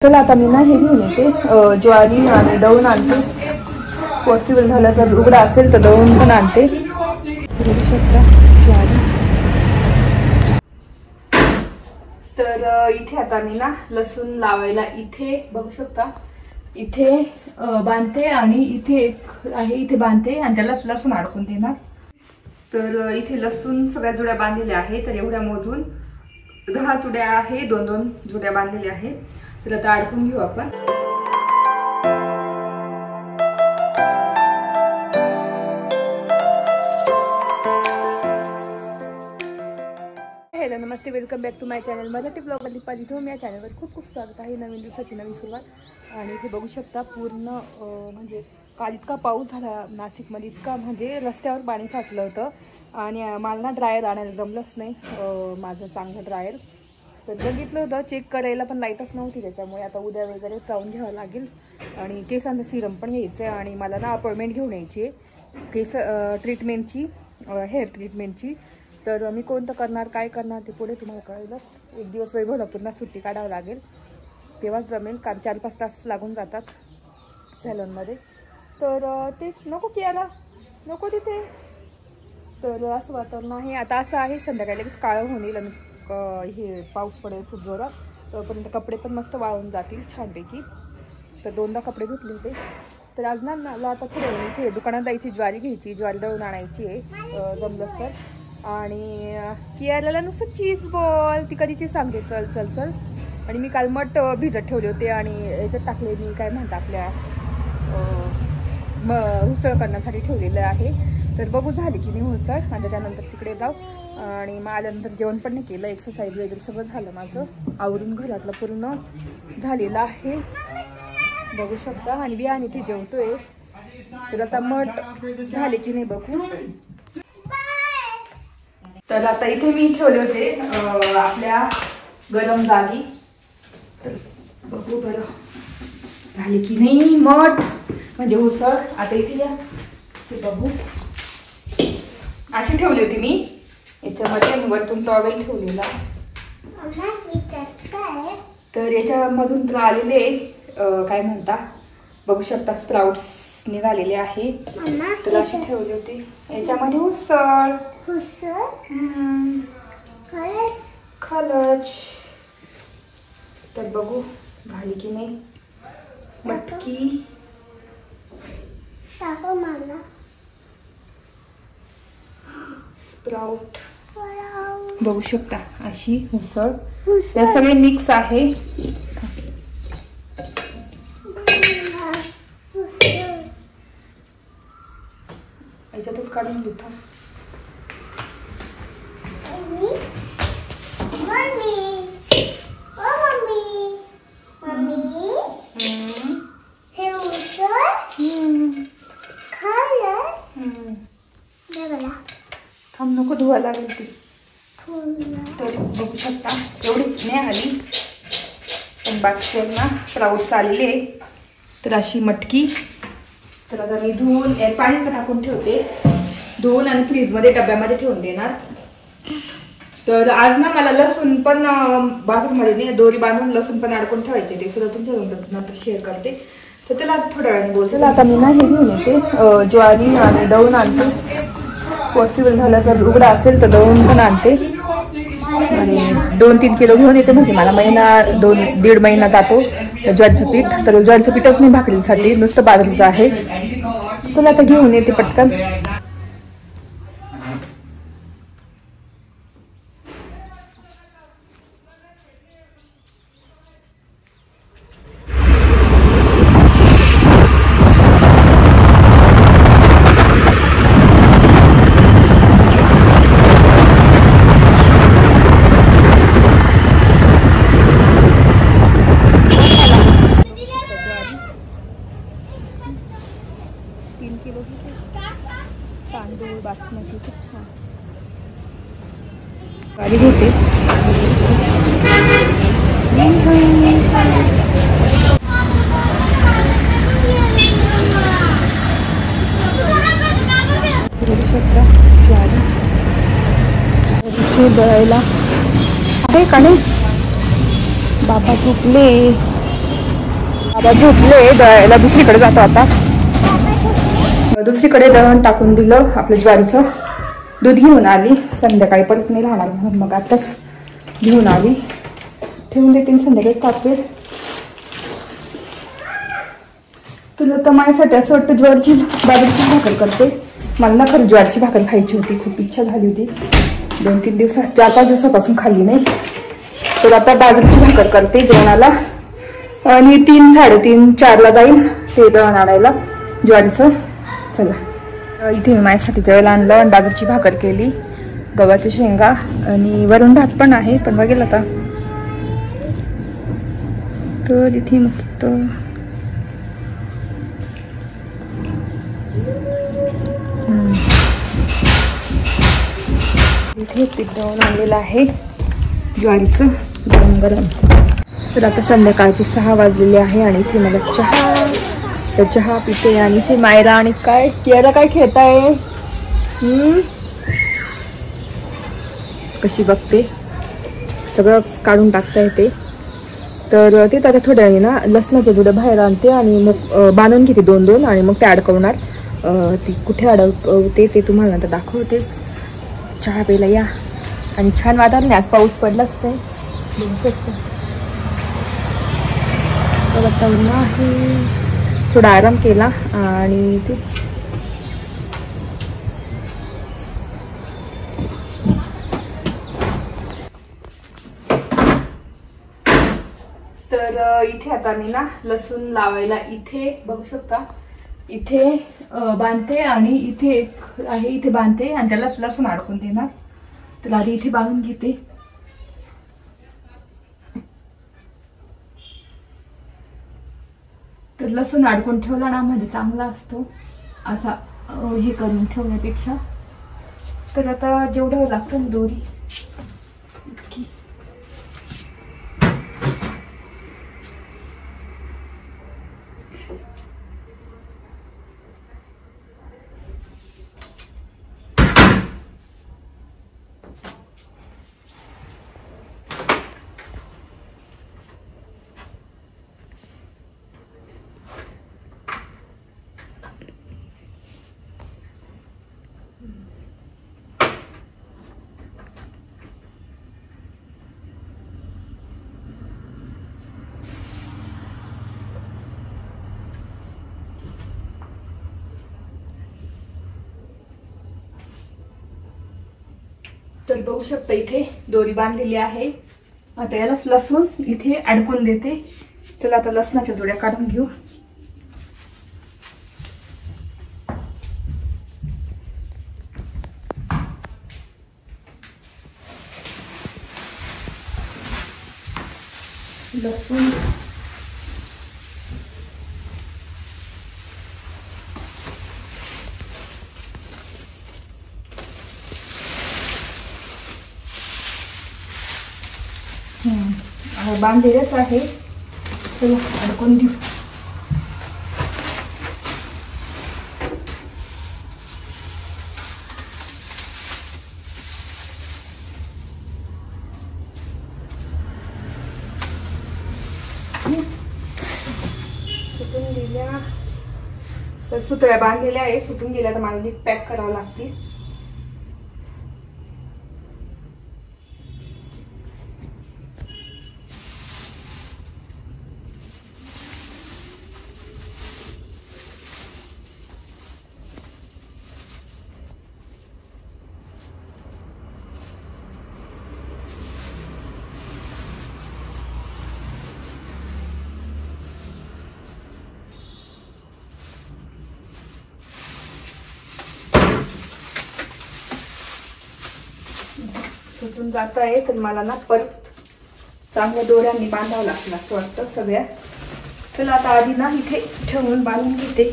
चला आता मी ना हे घेऊन येते ज्वारी आणि दळून आणते. पॉसिबल झालं तर उघडा असेल तर दळून पण आणते. बघू शकता ज्वारी. तर इथे आता मी ना लसूण लावायला इथे बघू शकता इथे बांधते आणि इथे एक आहे इथे बांधते आणि त्याला लसूण अडकून देणार. तर इथे लसूण सगळ्या जुड्या बांधलेल्या आहे. तर एवढ्या मोजून 10 जुड्या आहे, 2-2 जुड्या बांधलेल्या आहेत. तर आता अडकून घेऊ आपण. हॅलो नमस्ते, welcome back to my channel Marathi blog Deepali Dhom. या चॅनलवर खूप खूप स्वागत आहे. नवीन दिवसाची नवीन सुरुवात. आणि इथे बघू शकता पूर्ण म्हणजे काल इतका पाऊस झाला नाशिकमध्ये, इतका म्हणजे रस्त्यावर पाणी साचलं होतं. आणि मला ना ड्रायर आणायला जमलंच नाही माझं चांगलं ड्रायर. तर बघितलं होतं चेक करायला पण लाईटच नव्हती, त्याच्यामुळे आता उद्या वगैरे जाऊन घ्यावं लागेल. आणि केसांचं सिरम पण घ्यायचं आहे आणि मला ना अपॉइंटमेंट घेऊन यायची आहे केस ट्रीटमेंटची, हेअर ट्रीटमेंटची. तर मी कोणतं करणार काय करणार ते पुढे तुम्हाला कळेलच. एक दिवस वैभवला पुन्हा सुट्टी काढावं लागेल तेव्हाच जमेल, कारण 4-5 तास लागून जातात सॅलॉनमध्ये. तर तेच नको की याला नको तिथे. तर असं वातावरण आहे. आता असं आहे संध्याकाळी लगेच काळं होऊन येईल आणि हे पाऊस पडेल खूप जोरात. तोपर्यंत कपडे पण मस्त वाळून जातील छानपैकी. तर 2दा कपडे धुतले होते. तर आज ना मला आता थोडं इथे दुकानात जायची, ज्वारी घ्यायची, ज्वारी दळून आणायची आहे जमलंच तर. आणि कियाला नुसतं चीज बॉल ती कधीची सांगते चल चल चल. आणि मी काल मठ भिजत ठेवले होते आणि याच्यात टाकले मी काय म्हणतात आपल्या उसळ करण्यासाठी ठेवलेलं आहे. तर बघू झाली की नाही उसळ. आणि त्यानंतर तिकडे जाऊ. आणि मग आल्यानंतर जेवण पण नाही केलं, एक्सरसाइज वगैरे सगळं झालं माझं आवरून घरातलं पूर्ण झालेलं आहे बघू शकता. आणि बियाणे ते जेवतोय. तर आता मठ झाले की नाही बघू. तर आता इथे मी ठेवले होते आपल्या गरम जागी. तर बघू बरं झाले की नाही मठ म्हणजे उसळ. आता इथे या ते बघू. अशी ठेवली होती मी याच्यामध्ये, वरतून टॉवेल ठेवलेला. तर याच्यामधून तर आलेले काय म्हणता बघू शकता स्प्राउट्स निघालेले आहे. तर अशी ठेवली होती याच्यामध्ये उसळ खरंच. तर बघू झाली की नाही मटकी. स्प्राउट बघू शकता अशी उसळ. त्या सगळे मिक्स आहे. याच्यातच काढून घेतो. थांब नको धुवा लागेल ती. तर बघू शकता एवढीच नाही आली पण बाकीच्यांना स्प्राउट्स आलेले. तर अशी मटकी. तर आता मी धुवून पाणी पण टाकून ठेवते, धुवून आणि फ्रीजमध्ये डब्यामध्ये ठेवून देणार. तर आज ना मला लसूण पण बाथरूममध्ये नाही दोरी बांधून लसूण पण अडकून ठेवायचे, ते सुद्धा तुमच्या नंतर शेअर करते. तर त्याला आता थोड्या वेळाने बोलते. आता मी ना हे घेऊन येते ज्वारी आणि दळून आणते. पॉसिबल झालं तर उघडा असेल तर दळून पण आणते. आणि 2-3 किलो घेऊन येते म्हणजे मला महिना 2-1.5 महिना जातो ज्वारीचं पीठ. तर ज्वारीचं पीठच नाही भाकरीसाठी, नुसतं बाजरीचं आहे. चला आता घेऊन येते पटकन. तांदूळ बासमती खूप छान गाडी घेते. ज्वारी बळायला आहे का नाही. बाबा झोपले. बाबा झोपले, दळायला दुसरीकडे जातो आता. दुसरीकडे दळण टाकून दिलं आपलं ज्वारीचं. दूध घेऊन आली, संध्याकाळी परत नाही राहणार म्हणून मग आताच घेऊन आली. ठेवून देते संध्याकाळीच तापते. तुला तर माझ्यासाठी असं वाटतं ज्वारीची बाजरीची भाकर करते. मला ना खरं ज्वारीची भाकर खायची होती, खूप इच्छा झाली होती. 2-3 दिवसात 4-5 दिवसापासून खाल्ली नाही. तर आता बाजरीची भाकर करते जेवणाला. आणि 3-3:30-4ला जाईल ते दळण आणायला ज्वारीचं. चला, इथे मी माझ्यासाठी जेवायला आणलं आणि बाजरीची भाकर केली, गव्हाची शेंगा आणि वरण भात पण आहे, पण बघेल आता. तर इथे मस्त इथे पीठ दळून आणलेलं आहे ज्वारीचं गरम गरम. तर आता संध्याकाळचे 6 वाजलेले आहे आणि इथे मला चहा पिते. आणि इथे मायरा आणि काय कियारा काय खेळताय, कशी बघते, सगळं काढून टाकता येते. तर तेच आता थोड्या वेळी ना लसणाच्या जुड्या बाहेर आणते आणि मग बांधून घेते 2-2 आणि मग ते अडकवणार. ती कुठे अडकवते ते तुम्हाला नंतर दाखवतेच. चहा प्यायला या. आणि छान वातावरण, आज पाऊस पडलाच नाही, बघू शकतो असं वातावरण आहे. थोडा आराम केला आणि तेच तर इथे आता मी ना लसूण लावायला इथे बघू शकता, इथे बांधते आणि इथे एक आहे, इथे बांधते आणि त्यालाच लसूण अडकून देणार. तर आधी इथे बांधून घेते. तर लसूण अडकून ठेवला ना म्हणजे चांगला असतो, असा हे करून ठेवण्यापेक्षा. तर आता जेवढं लागतं ना दोरी इतकी. तर बघू शकता इथे दोरी बांधलेली आहे. आता यालाच लसूण इथे अडकून देते. चला आता लसणाच्या जोड्या काढून घेऊ. लसूण बांधलेलंच आहे. चला अडकून घेऊ. सुटून दिल्या तर सुतळ्या बांधलेल्या आहे. सुटून गेल्या तर मला पॅक करावं लागतील. सुटून जात आहे तर मला ना परत चांगल्या दोऱ्यांनी बांधावं लागतं असं वाटतं सगळ्या. चला आता आधी ना इथे ठेवून बांधून घेते.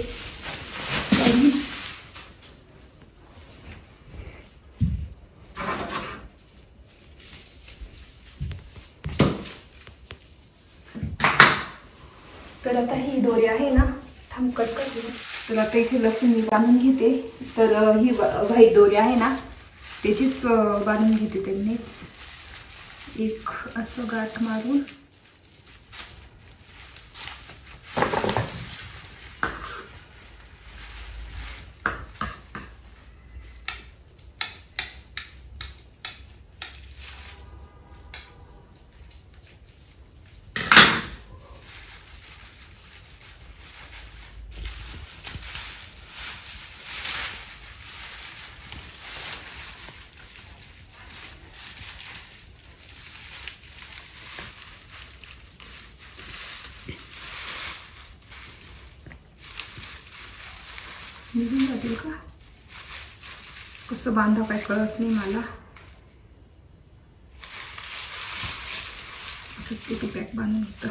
तर आता ही दोरी आहे ना, थांब कट करते. तर आता इथे लसूण मी बांधून घेते. तर ही व्हाईट दोरी आहे ना त्याचीच बांधून घेते. त्यांनीच एक असं गाठ मारून निघून जातील का? कसं बांधा काय कळत नाही मला. असंच किती पॅक बांधून होतं.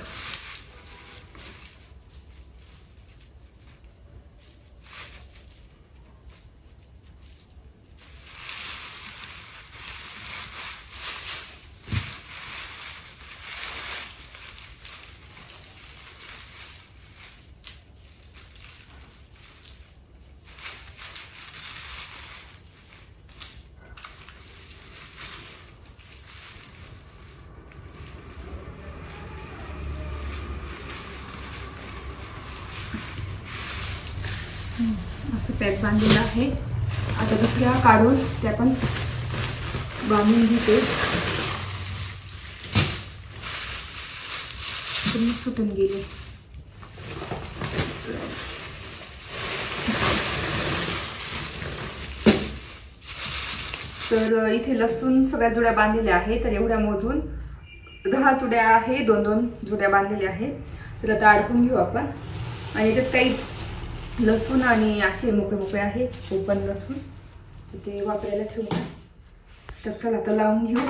असं पॅक बांधलेलं आहे. आता दुसऱ्या काढून त्या पण बांधून घेते. सुटून गेले. तर इथे लसूण सगळ्या जुड्या बांधलेल्या आहे. तर एवढ्या मोजून 10 जुड्या आहे. 2-2 जुड्या बांधलेल्या आहे. तर आता अडकून घेऊ आपण. आणि त्यात काही लसूण आणि असे मोकळे आहे ओपन लसूण, ते वापरायला ठेवू. तर चला आता लावून घेऊ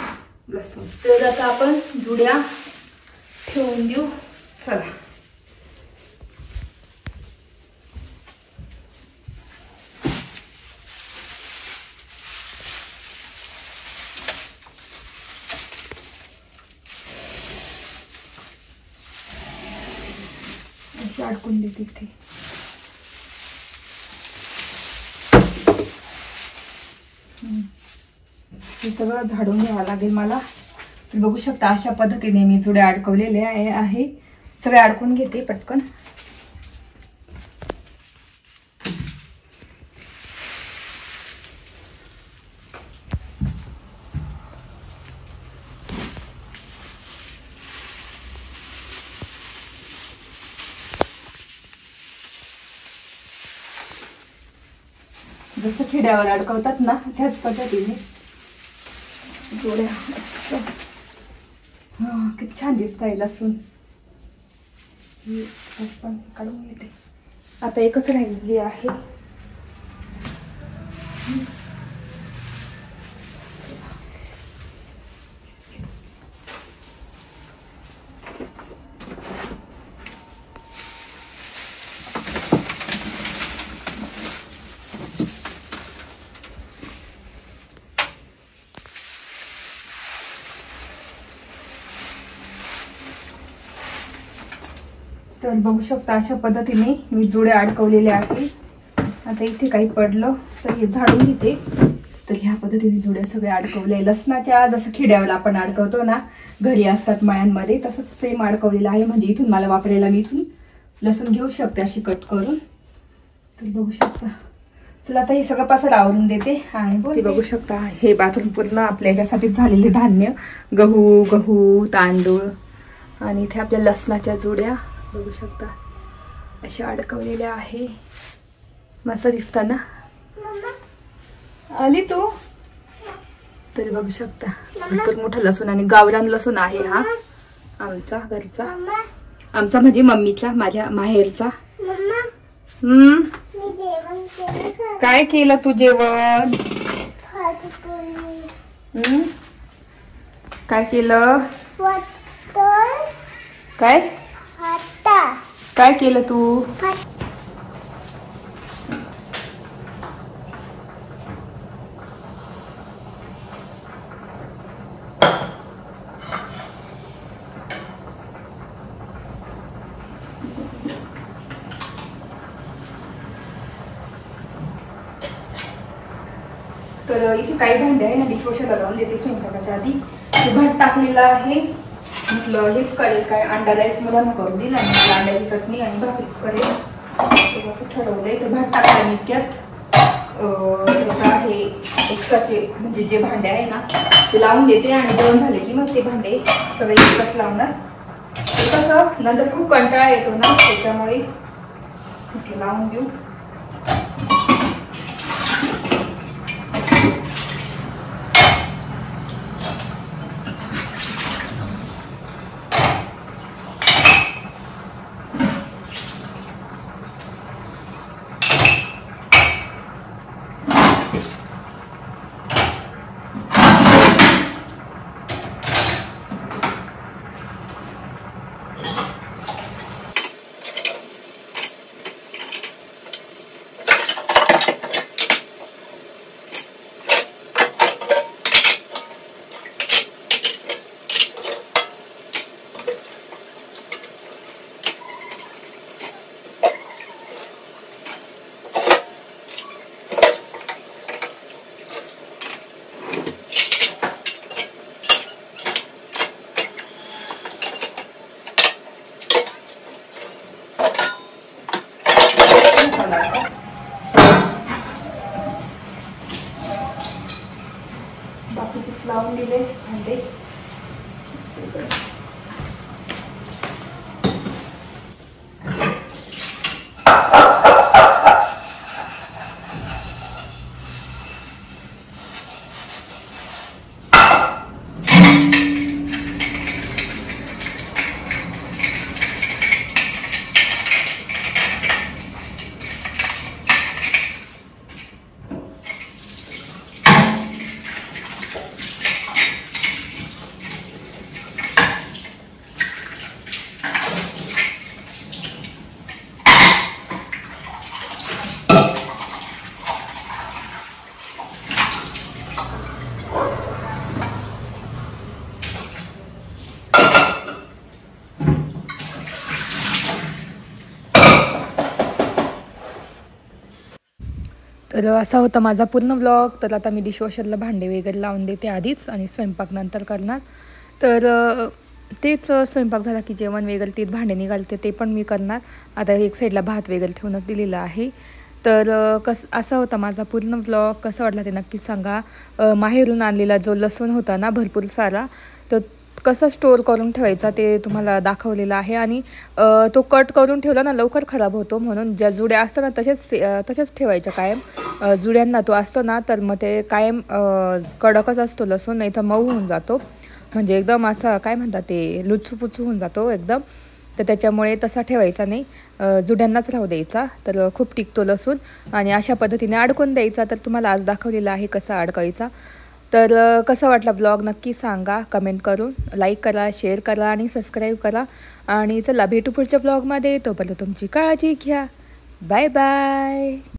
लसूण. तर आता आपण जुड्या ठेवून देऊ. चला अशी अडकून देते इथे. हे सगळं झाडून घ्यावं लागेल मला. तुम्ही बघू शकता अशा पद्धतीने मी जुड्या अडकवलेले आहे. सगळे अडकून घेते पटकन. जसं खिड्यावर अडकवतात ना त्याच पद्धतीने जोड्या. हा किती छान दिसतंय लसूण. पण काढून घेते. आता एकच राहिलेली आहे. तर बघू शकता अशा पद्धतीने मी जुड्या अडकवलेल्या आहे. आता इथे काही पडलं तर हे झाडून घेते. तर ह्या पद्धतीने जुड्या सगळ्या अडकवल्या. लसणाच्या जसं खिड्यावर आपण अडकवतो ना घरी असतात मळ्यांमध्ये, तसंच सेम अडकवलेलं आहे. म्हणजे इथून मला वापरायला मी इथून लसूण घेऊ शकते अशी कट करून. तर बघू शकता. चला आता हे सगळं पासून आवरून देते. आणि बघू शकता हे बाथरूम पूर्ण आपल्या याच्यासाठी झालेले धान्य, गहू तांदूळ आणि इथे आपल्या लसणाच्या जुड्या बघू शकता अशा अडकवलेल्या आहे. मस्त दिसता ना. आली तू. तरी बघू शकता भरपूर मोठा लसूण आणि गावरान लसूण आहे हा आमचा घरचा. आमचा म्हणजे मम्मीचा, माझ्या माहेरचा. काय केलं तू जेवण? काय केलं? काय काय केलं तू? तर इथे काही भांडे आहे ना डिशवॉशरला लावून देते स्वयंपाकाच्या आधी. भात टाकलेला आहे. म्हटलं हेच करेल काय अंडा राईस मला न करून दिला. अंड्याची चटणी आणि भाकरीच करेल असं ठरवलंय. तर भात टाकला मी इतक्यात आहे एक्स्ट्राचे म्हणजे जे भांडे आहे ना ते लावून देते. आणि जेवण झाले की मग ते भांडे सगळे एकच लावणार. कसं नंतर खूप कंटाळा येतो ना त्याच्यामुळे म्हटलं लावून घेऊ. लावून दिले भांडे. तर असा होता माझा पूर्ण व्लॉग. तर आता मी डिशवॉशरला भांडे वगैरे लावून देते आधीच आणि स्वयंपाक नंतर करणार. तर तेच स्वयंपाक झाला की जेवण वगैरे ते भांडे निघालते ते पण मी करणार. आता एक साईडला भात वगैरे ठेवूनच दिलेला आहे. तर असा होता माझा पूर्ण व्लॉग. कसा वाटला ते नक्की सांगा. माहेरून आणलेला जो लसूण होता ना भरपूर सारा, तर कसा स्टोर करून ठेवायचा ते तुम्हाला दाखवलेलं आहे. आणि तो कट करून ठेवला ना लवकर खराब होतो, म्हणून ज्या जुड्या असतात ना तसेच ठेवायच्या कायम. जुड्यांना तो असतो ना तर मग ते कायम कडकच असतो लसूण, नाही तर मऊ होऊन जातो, म्हणजे एकदम असा काय म्हणतात ते लुचपुचू होऊन जातो एकदम. तर त्याच्यामुळे तसा ठेवायचा नाही, जुड्यांनाच राहू द्यायचा. तर खूप टिकतो लसूण. आणि अशा पद्धतीने अडकून द्यायचा. तर तुम्हाला आज दाखवलेला आहे कसा अडकायचा. तर कसा वाटला ब्लॉग नक्की सांगा कमेंट करून. लाईक करा, शेअर करा आणि सबस्क्राईब करा. आणि चला भेटू पुढच्या ब्लॉगमध्ये. तोपर्यंत तुमची काळजी घ्या. Bye bye.